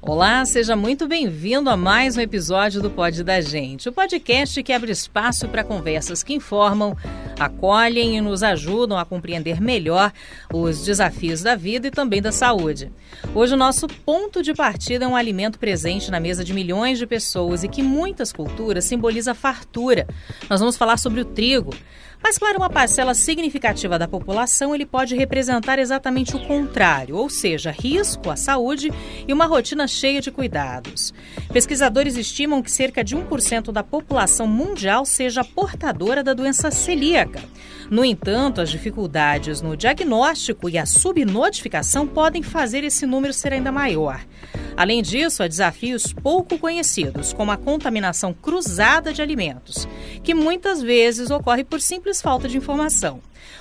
Olá, seja muito bem-vindo a mais um episódio do Pod da Gente, o podcast que abre espaço para conversas que informam, acolhem e nos ajudam a compreender melhor os desafios da vida e também da saúde. Hoje o nosso ponto de partida é um alimento presente na mesa de milhões de pessoas e que muitas culturas simboliza fartura. Nós vamos falar sobre o trigo. Mas para uma parcela significativa da população, ele pode representar exatamente o contrário, ou seja, risco à saúde e uma rotina cheia de cuidados. Pesquisadores estimam que cerca de 1% da população mundial seja portadora da doença celíaca. No entanto, as dificuldades no diagnóstico e a subnotificação podem fazer esse número ser ainda maior. Além disso, há desafios pouco conhecidos, como a contaminação cruzada de alimentos, que muitas vezes ocorre por simples falta de informação.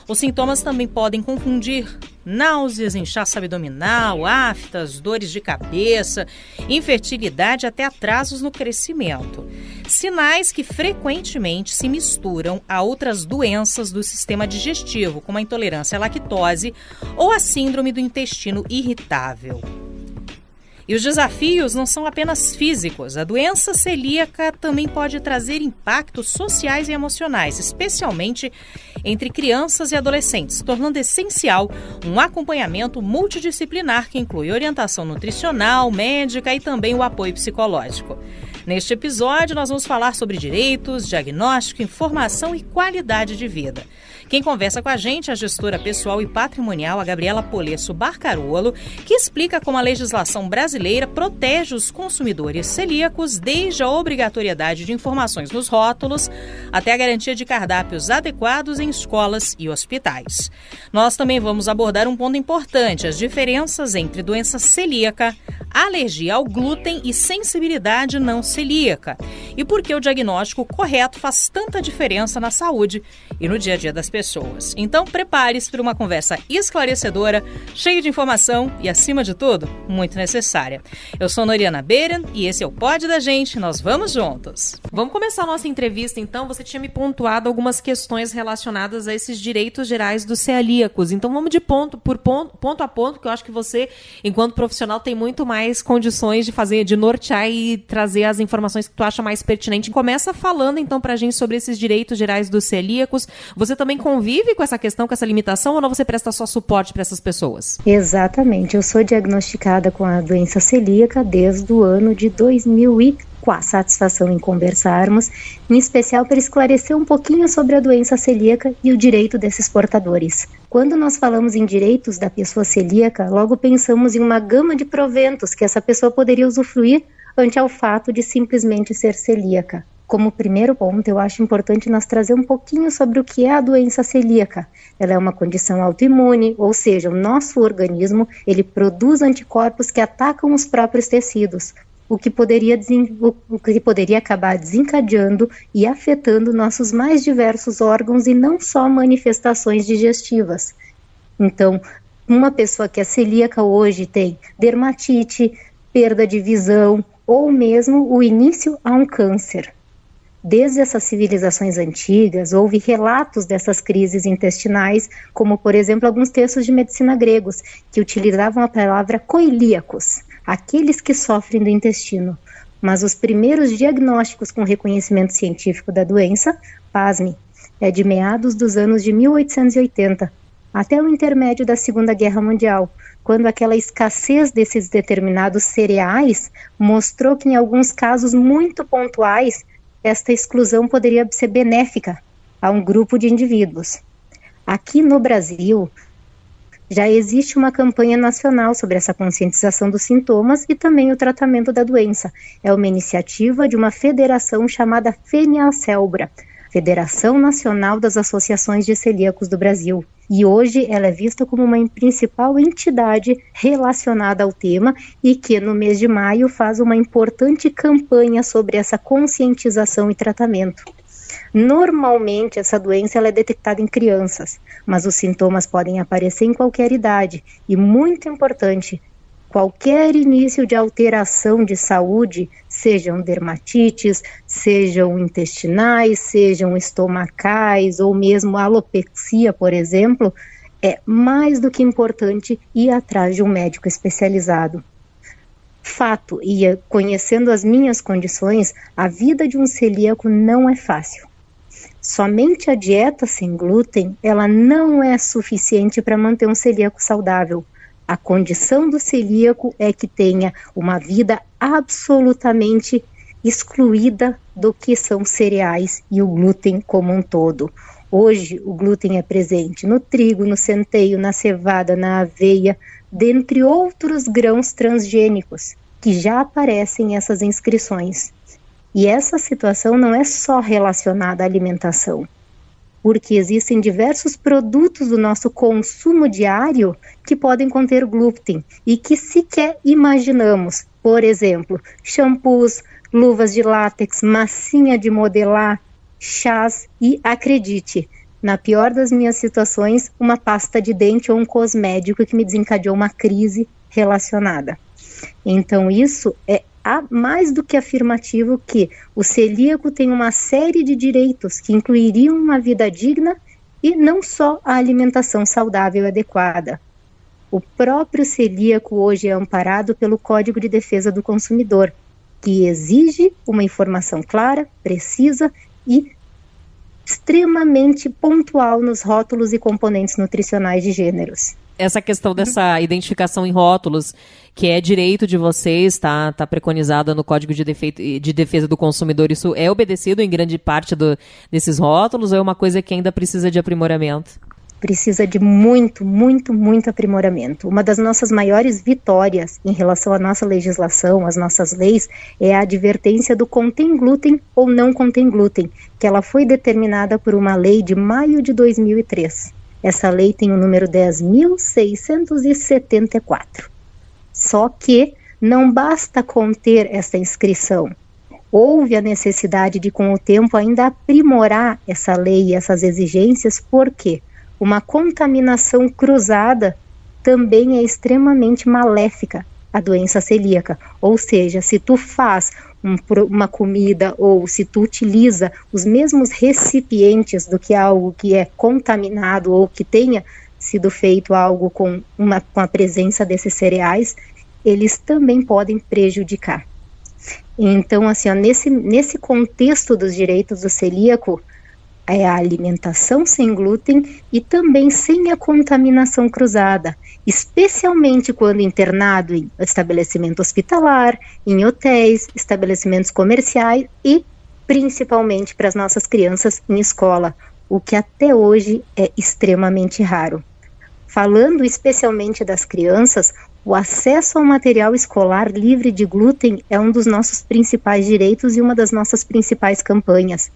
Os sintomas também podem confundir náuseas, inchaço abdominal, aftas, dores de cabeça, infertilidade até atrasos no crescimento. Sinais que frequentemente se misturam a outras doenças do sistema digestivo, como a intolerância à lactose ou a síndrome do intestino irritável. E os desafios não são apenas físicos. A doença celíaca também pode trazer impactos sociais e emocionais, especialmente entre crianças e adolescentes, tornando essencial um acompanhamento multidisciplinar que inclui orientação nutricional, médica e também o apoio psicológico. Neste episódio, nós vamos falar sobre direitos, diagnóstico, informação e qualidade de vida. Quem conversa com a gente é a gestora pessoal e patrimonial, a Gabriela Polesso Barcarolo, que explica como a legislação brasileira protege os consumidores celíacos desde a obrigatoriedade de informações nos rótulos até a garantia de cardápios adequados em escolas e hospitais. Nós também vamos abordar um ponto importante, as diferenças entre doença celíaca, alergia ao glúten e sensibilidade não celíaca, e por que o diagnóstico correto faz tanta diferença na saúde e no dia a dia das pessoas. Então, prepare-se para uma conversa esclarecedora, cheia de informação e, acima de tudo, muito necessária. Eu sou Noriana Beren e esse é o Pod da Gente. Nós vamos juntos. Vamos começar a nossa entrevista, então. Você tinha me pontuado algumas questões relacionadas a esses direitos gerais dos celíacos. Então, vamos de ponto a ponto, que eu acho que você, enquanto profissional, tem muito mais condições de nortear e trazer as informações que tu acha mais pertinente. Começa falando, então, pra gente sobre esses direitos gerais dos celíacos. Você também convive com essa questão, com essa limitação, ou não você presta só suporte para essas pessoas? Exatamente. Eu sou diagnosticada com a doença celíaca desde o ano de 2004. Satisfação em conversarmos, em especial para esclarecer um pouquinho sobre a doença celíaca e o direito desses portadores. Quando nós falamos em direitos da pessoa celíaca, logo pensamos em uma gama de proventos que essa pessoa poderia usufruir ante ao fato de simplesmente ser celíaca. Como primeiro ponto, eu acho importante nós trazer um pouquinho sobre o que é a doença celíaca. Ela é uma condição autoimune, ou seja, o nosso organismo ele produz anticorpos que atacam os próprios tecidos, o que poderia acabar desencadeando e afetando nossos mais diversos órgãos e não só manifestações digestivas. Então, uma pessoa que é celíaca hoje tem dermatite, perda de visão ou mesmo o início a um câncer. Desde essas civilizações antigas, houve relatos dessas crises intestinais, como, por exemplo, alguns textos de medicina gregos, que utilizavam a palavra coilíacos, aqueles que sofrem do intestino. Mas os primeiros diagnósticos com reconhecimento científico da doença, pasme, é de meados dos anos de 1880, até o intermédio da Segunda Guerra Mundial, quando aquela escassez desses determinados cereais mostrou que, em alguns casos muito pontuais, esta exclusão poderia ser benéfica a um grupo de indivíduos. Aqui no Brasil, já existe uma campanha nacional sobre essa conscientização dos sintomas e também o tratamento da doença. É uma iniciativa de uma federação chamada FENIACELBRA, Federação Nacional das Associações de Celíacos do Brasil. E hoje ela é vista como uma principal entidade relacionada ao tema e que no mês de maio faz uma importante campanha sobre essa conscientização e tratamento. Normalmente essa doença ela é detectada em crianças, mas os sintomas podem aparecer em qualquer idade e, muito importante, qualquer início de alteração de saúde, sejam dermatites, sejam intestinais, sejam estomacais ou mesmo alopecia, por exemplo, é mais do que importante ir atrás de um médico especializado. Fato, e conhecendo as minhas condições, a vida de um celíaco não é fácil. Somente a dieta sem glúten, ela não é suficiente para manter um celíaco saudável. A condição do celíaco é que tenha uma vida absolutamente excluída do que são cereais e o glúten como um todo. Hoje, o glúten é presente no trigo, no centeio, na cevada, na aveia, dentre outros grãos transgênicos, que já aparecem em essas inscrições. E essa situação não é só relacionada à alimentação, porque existem diversos produtos do nosso consumo diário que podem conter glúten e que sequer imaginamos. Por exemplo, shampoos, luvas de látex, massinha de modelar, chás e, acredite, na pior das minhas situações, uma pasta de dente ou um cosmético que me desencadeou uma crise relacionada. Então isso é mais do que afirmativo que o celíaco tem uma série de direitos que incluiriam uma vida digna e não só a alimentação saudável e adequada. O próprio celíaco hoje é amparado pelo Código de Defesa do Consumidor, que exige uma informação clara, precisa e extremamente pontual nos rótulos e componentes nutricionais de gêneros. Essa questão dessa identificação em rótulos, que é direito de vocês, tá preconizada no Código de Defesa do Consumidor, isso é obedecido em grande parte desses rótulos ou é uma coisa que ainda precisa de aprimoramento? Precisa de muito aprimoramento. Uma das nossas maiores vitórias em relação à nossa legislação, às nossas leis, é a advertência do contém glúten ou não contém glúten, que ela foi determinada por uma lei de maio de 2003. Essa lei tem o número 10.674. Só que não basta conter essa inscrição. Houve a necessidade de, com o tempo, ainda aprimorar essa lei e essas exigências, porque uma contaminação cruzada também é extremamente maléfica à doença celíaca. Ou seja, se tu faz uma comida ou se tu utiliza os mesmos recipientes do que algo que é contaminado ou que tenha sido feito algo com a presença desses cereais, eles também podem prejudicar. Então, assim, ó, nesse contexto dos direitos do celíaco, é a alimentação sem glúten e também sem a contaminação cruzada, especialmente quando internado em estabelecimento hospitalar, em hotéis, estabelecimentos comerciais e principalmente para as nossas crianças em escola, o que até hoje é extremamente raro. Falando especialmente das crianças, o acesso ao material escolar livre de glúten é um dos nossos principais direitos e uma das nossas principais campanhas.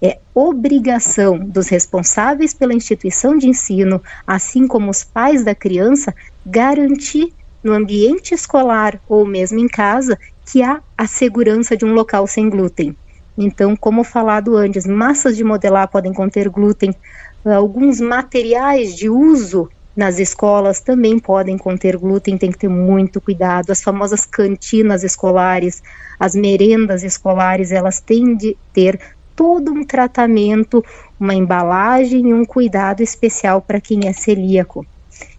É obrigação dos responsáveis pela instituição de ensino, assim como os pais da criança, garantir no ambiente escolar ou mesmo em casa que há a segurança de um local sem glúten. Então, como falado antes, massas de modelar podem conter glúten, alguns materiais de uso nas escolas também podem conter glúten, tem que ter muito cuidado. As famosas cantinas escolares, as merendas escolares, elas têm de ter todo um tratamento, uma embalagem e um cuidado especial para quem é celíaco.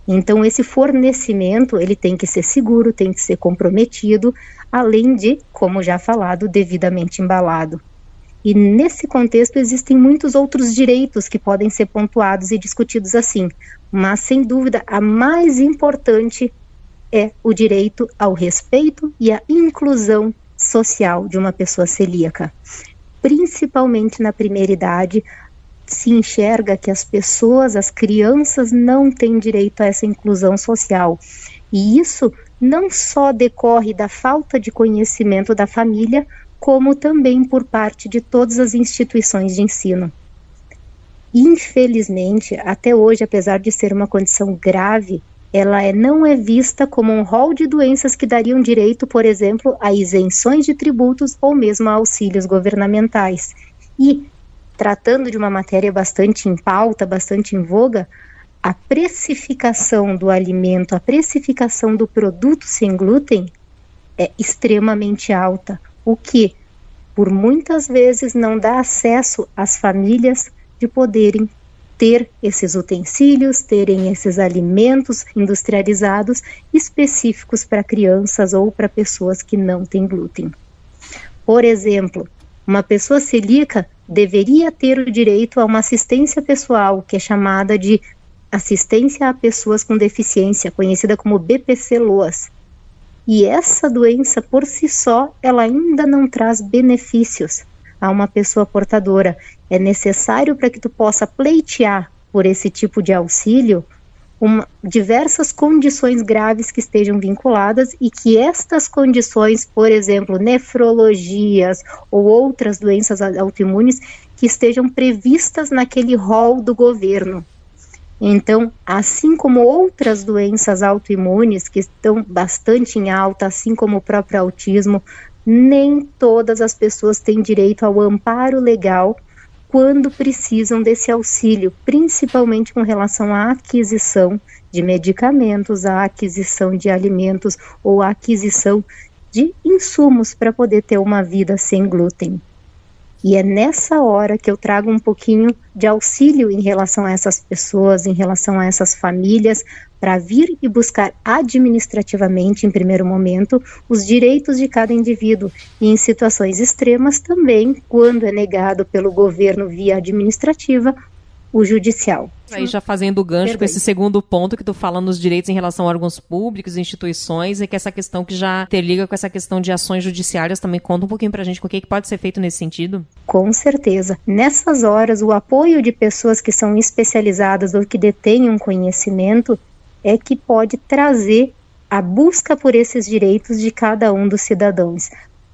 Então, esse fornecimento, ele tem que ser seguro, tem que ser comprometido, além de, como já falado, devidamente embalado. E nesse contexto existem muitos outros direitos que podem ser pontuados e discutidos assim, mas sem dúvida a mais importante é o direito ao respeito e à inclusão social de uma pessoa celíaca. Principalmente na primeira idade, se enxerga que as pessoas, as crianças não têm direito a essa inclusão social. E isso não só decorre da falta de conhecimento da família, como também por parte de todas as instituições de ensino. Infelizmente, até hoje, apesar de ser uma condição grave, ela não é vista como um rol de doenças que dariam direito, por exemplo, a isenções de tributos ou mesmo a auxílios governamentais. E, tratando de uma matéria bastante em pauta, bastante em voga, a precificação do alimento, a precificação do produto sem glúten é extremamente alta, o que por muitas vezes não dá acesso às famílias de poderem ter esses utensílios, terem esses alimentos industrializados específicos para crianças ou para pessoas que não têm glúten. Por exemplo, uma pessoa celíaca deveria ter o direito a uma assistência pessoal, que é chamada de assistência a pessoas com deficiência, conhecida como BPC-LOAS. E essa doença, por si só, ela ainda não traz benefícios a uma pessoa portadora. É necessário, para que tu possa pleitear por esse tipo de auxílio, diversas condições graves que estejam vinculadas e que estas condições, por exemplo, nefrologias ou outras doenças autoimunes, que estejam previstas naquele rol do governo. Então, assim como outras doenças autoimunes que estão bastante em alta, assim como o próprio autismo, nem todas as pessoas têm direito ao amparo legal quando precisam desse auxílio, principalmente com relação à aquisição de medicamentos, à aquisição de alimentos ou à aquisição de insumos para poder ter uma vida sem glúten. E é nessa hora que eu trago um pouquinho de auxílio em relação a essas pessoas, em relação a essas famílias, para vir e buscar administrativamente, em primeiro momento, os direitos de cada indivíduo. E em situações extremas também, quando é negado pelo governo via administrativa, o judicial. Aí já fazendo o gancho com esse segundo ponto que tu fala nos direitos em relação a órgãos públicos, instituições, e que essa questão que já interliga com essa questão de ações judiciárias, também conta um pouquinho pra gente o que pode ser feito nesse sentido? Com certeza. Nessas horas, o apoio de pessoas que são especializadas ou que detêm um conhecimento é que pode trazer a busca por esses direitos de cada um dos cidadãos.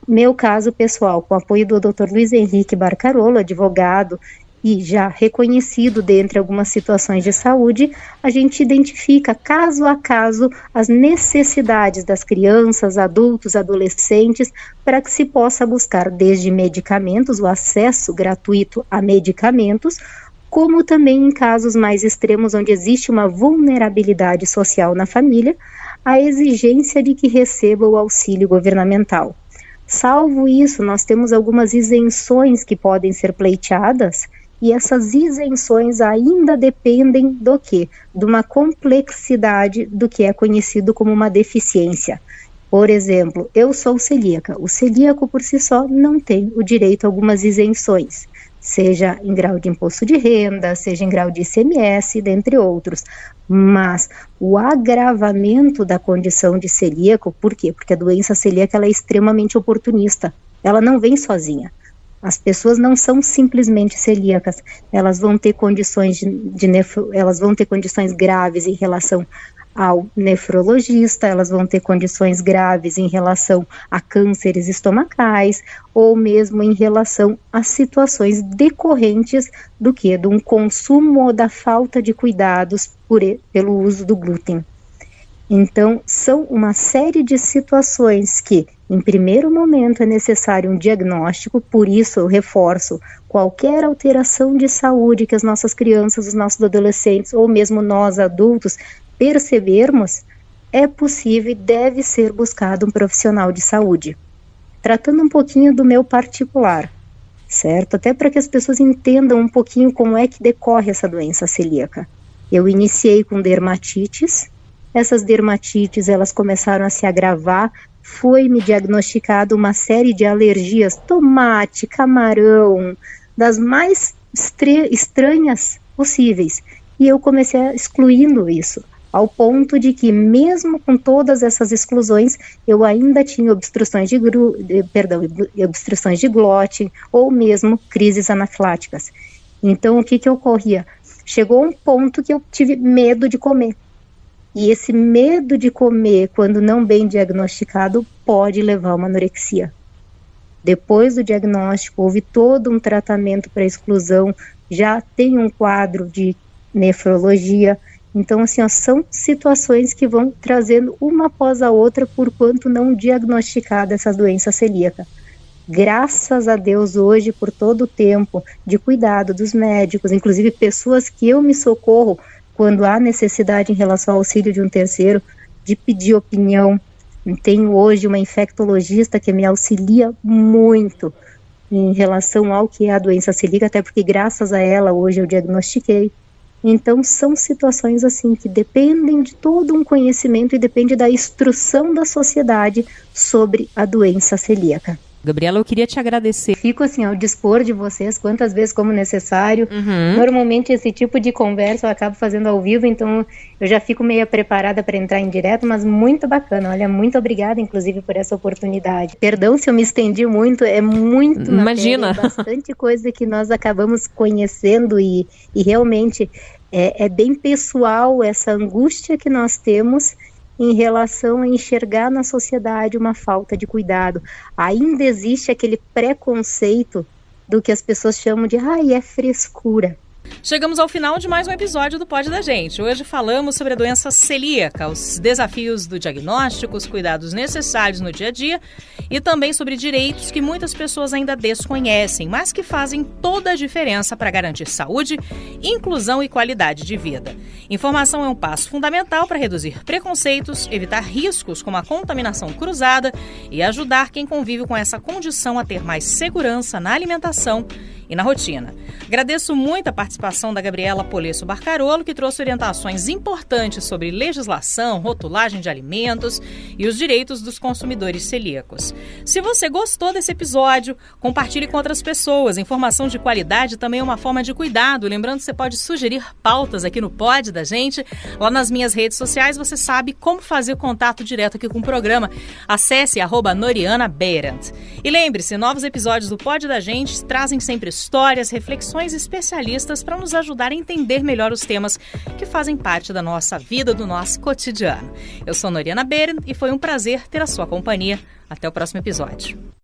Meu caso pessoal, com o apoio do Dr. Luiz Henrique Barcarolo, advogado, e já reconhecido dentre algumas situações de saúde, a gente identifica caso a caso as necessidades das crianças, adultos, adolescentes, para que se possa buscar desde medicamentos, o acesso gratuito a medicamentos, como também em casos mais extremos onde existe uma vulnerabilidade social na família, a exigência de que receba o auxílio governamental. Salvo isso, nós temos algumas isenções que podem ser pleiteadas, e essas isenções ainda dependem do quê? De uma complexidade do que é conhecido como uma deficiência. Por exemplo, eu sou celíaca. O celíaco por si só não tem o direito a algumas isenções, seja em grau de imposto de renda, seja em grau de ICMS, dentre outros. Mas o agravamento da condição de celíaco, por quê? Porque a doença celíaca ela é extremamente oportunista, ela não vem sozinha. As pessoas não são simplesmente celíacas, elas vão ter condições elas vão ter condições graves em relação ao nefrologista, elas vão ter condições graves em relação a cânceres estomacais, ou mesmo em relação a situações decorrentes do que? De um consumo ou da falta de cuidados pelo uso do glúten. Então, são uma série de situações que, em primeiro momento, é necessário um diagnóstico, por isso eu reforço, qualquer alteração de saúde que as nossas crianças, os nossos adolescentes, ou mesmo nós adultos, percebermos, é possível e deve ser buscado um profissional de saúde. Tratando um pouquinho do meu particular, certo? Até para que as pessoas entendam um pouquinho como é que decorre essa doença celíaca. Eu iniciei com dermatites. Essas dermatites, elas começaram a se agravar, foi-me diagnosticado uma série de alergias, tomate, camarão, das mais estranhas possíveis. E eu comecei excluindo isso, ao ponto de que mesmo com todas essas exclusões, eu ainda tinha obstruções de glote, ou mesmo crises anafiláticas. Então, o que ocorria? Chegou um ponto que eu tive medo de comer. E esse medo de comer, quando não bem diagnosticado, pode levar a uma anorexia. Depois do diagnóstico, houve todo um tratamento para exclusão, já tem um quadro de nefrologia. Então, assim, são situações que vão trazendo uma após a outra por quanto não diagnosticada essa doença celíaca. Graças a Deus, hoje, por todo o tempo de cuidado dos médicos, inclusive pessoas que eu me socorro, quando há necessidade em relação ao auxílio de um terceiro, de pedir opinião. Tenho hoje uma infectologista que me auxilia muito em relação ao que é a doença celíaca, até porque graças a ela hoje eu diagnostiquei. Então são situações assim que dependem de todo um conhecimento e depende da instrução da sociedade sobre a doença celíaca. Gabriela, eu queria te agradecer. Fico assim ao dispor de vocês quantas vezes como necessário. Normalmente esse tipo de conversa eu acabo fazendo ao vivo, então eu já fico meio preparada para entrar em direto, mas muito bacana. Olha, muito obrigada, inclusive, por essa oportunidade. Perdão se eu me estendi muito, é muito Imagina. Matéria, bastante coisa que nós acabamos conhecendo e realmente é bem pessoal essa angústia que nós temos em relação a enxergar na sociedade uma falta de cuidado. Ainda existe aquele preconceito do que as pessoas chamam de é frescura. Chegamos ao final de mais um episódio do Pod da Gente. Hoje falamos sobre a doença celíaca, os desafios do diagnóstico, os cuidados necessários no dia a dia e também sobre direitos que muitas pessoas ainda desconhecem, mas que fazem toda a diferença para garantir saúde, inclusão e qualidade de vida. Informação é um passo fundamental para reduzir preconceitos, evitar riscos como a contaminação cruzada e ajudar quem convive com essa condição a ter mais segurança na alimentação e na rotina. Agradeço muito a participação da Gabriela Polesso Barcarolo, que trouxe orientações importantes sobre legislação, rotulagem de alimentos e os direitos dos consumidores celíacos. Se você gostou desse episódio, compartilhe com outras pessoas. Informação de qualidade também é uma forma de cuidado. Lembrando que você pode sugerir pautas aqui no Pod da Gente. Lá nas minhas redes sociais você sabe como fazer contato direto aqui com o programa. Acesse @NorianaBeirant. E lembre-se, novos episódios do Pod da Gente trazem sempre histórias, reflexões especialistas para nos ajudar a entender melhor os temas que fazem parte da nossa vida, do nosso cotidiano. Eu sou Noriana Beirant e foi um prazer ter a sua companhia. Até o próximo episódio.